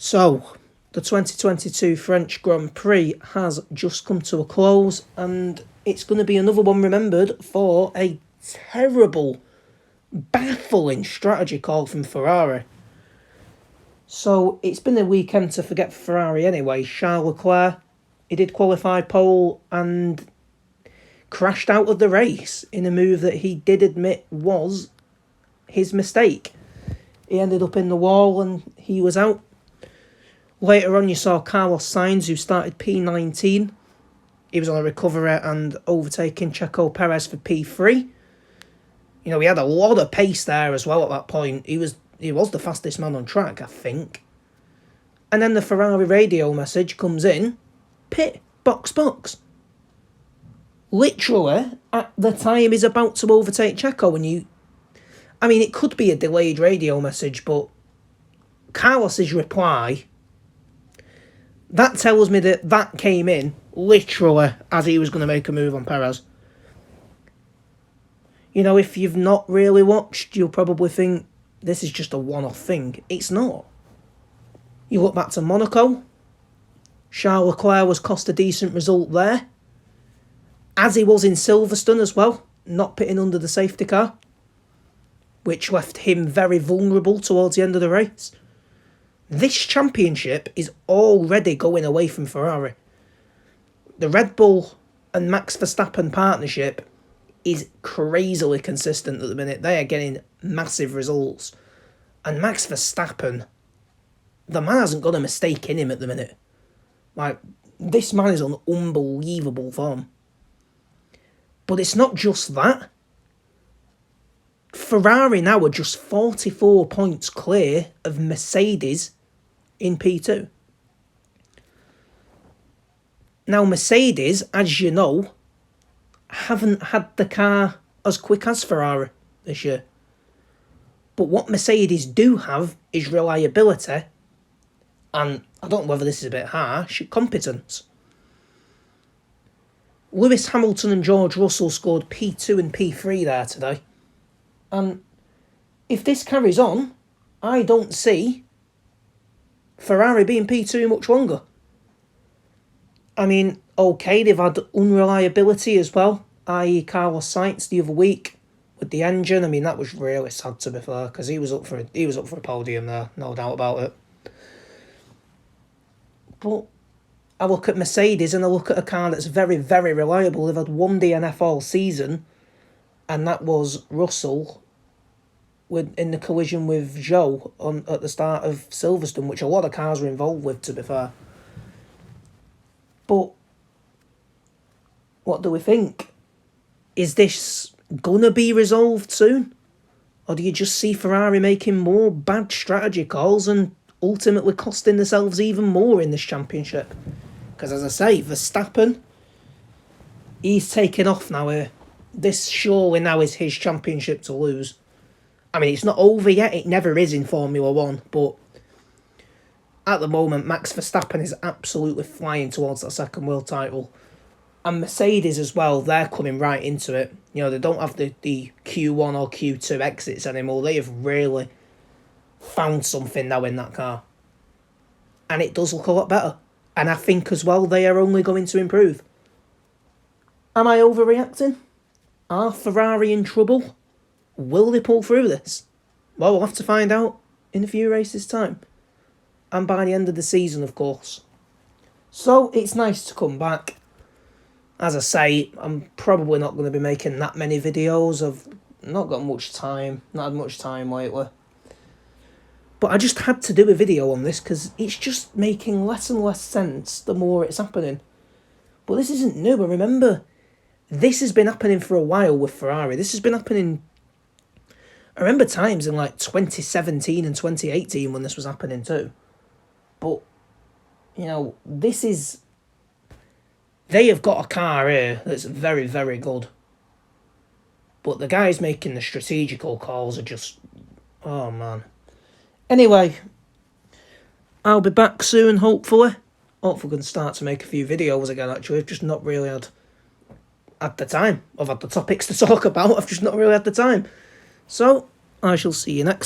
So, the 2022 French Grand Prix has just come to a close, and it's going to be another one remembered for a terrible, baffling strategy call from Ferrari. So, it's been a weekend to forget for Ferrari anyway. Charles Leclerc, he did qualify pole and crashed out of the race in a move that he did admit was his mistake. He ended up in the wall and he was out. Later on, you saw Carlos Sainz, who started P19. He was on a recovery and overtaking Checo Perez for P3. You know, he had a lot of pace there as well at that point. He was the fastest man on track, I think. And then the Ferrari radio message comes in, pit, box. Literally, at the time he's about to overtake Checo, and it could be a delayed radio message, but Carlos's reply, that tells me that came in literally as he was going to make a move on Perez. You know, if you've not really watched, you'll probably think this is just a one-off thing. It's not. You look back to Monaco, Charles Leclerc was cost a decent result there, as he was in Silverstone as well, not pitting under the safety car, which left him very vulnerable towards the end of the race. This championship is already going away from Ferrari. The Red Bull and Max Verstappen partnership is crazily consistent at the minute. They are getting massive results. And Max Verstappen, the man hasn't got a mistake in him at the minute. Like, this man is on unbelievable form. But it's not just that. Ferrari now are just 44 points clear of Mercedes in P2. Now, Mercedes, as you know, haven't had the car as quick as Ferrari this year. But what Mercedes do have is reliability, and I don't know whether this is a bit harsh, competence. Lewis Hamilton and George Russell scored P2 and P3 there today. And if this carries on, I don't see Ferrari being P2 much longer. I mean, okay, they've had unreliability as well, i.e. Carlos Sainz the other week with the engine. I mean, that was really sad, to be fair, because he was up for a podium there, no doubt about it. But I look at Mercedes and I look at a car that's very, very reliable. They've had one DNF all season, and that was Russell in the collision with Zhou at the start of Silverstone, which a lot of cars were involved with, to be fair. But what do we think? Is this going to be resolved soon? Or do you just see Ferrari making more bad strategy calls and ultimately costing themselves even more in this championship? Because as I say, Verstappen, he's taken off now here. This surely now is his championship to lose. I mean, it's not over yet. It never is in Formula 1. But at the moment, Max Verstappen is absolutely flying towards that second world title. And Mercedes as well, they're coming right into it. You know, they don't have the Q1 or Q2 exits anymore. They have really found something now in that car. And it does look a lot better. And I think as well, they are only going to improve. Am I overreacting? Are Ferrari in trouble? Will they pull through this? Well, we'll have to find out in a few races' time. And by the end of the season, of course. So, it's nice to come back. As I say, I'm probably not going to be making that many videos. I've not got much time. Not had much time lately. But I just had to do a video on this because it's just making less and less sense the more it's happening. But this isn't new. But remember, this has been happening for a while with Ferrari. This has been happening. I remember times in like 2017 and 2018 when this was happening too. But, you know, they have got a car here that's very, very good. But the guys making the strategical calls are just, oh man. Anyway, I'll be back soon, hopefully. Hopefully we can start to make a few videos again, actually. I've just not really had the time. I've had the topics to talk about, I've just not really had the time. So, I shall see you next time.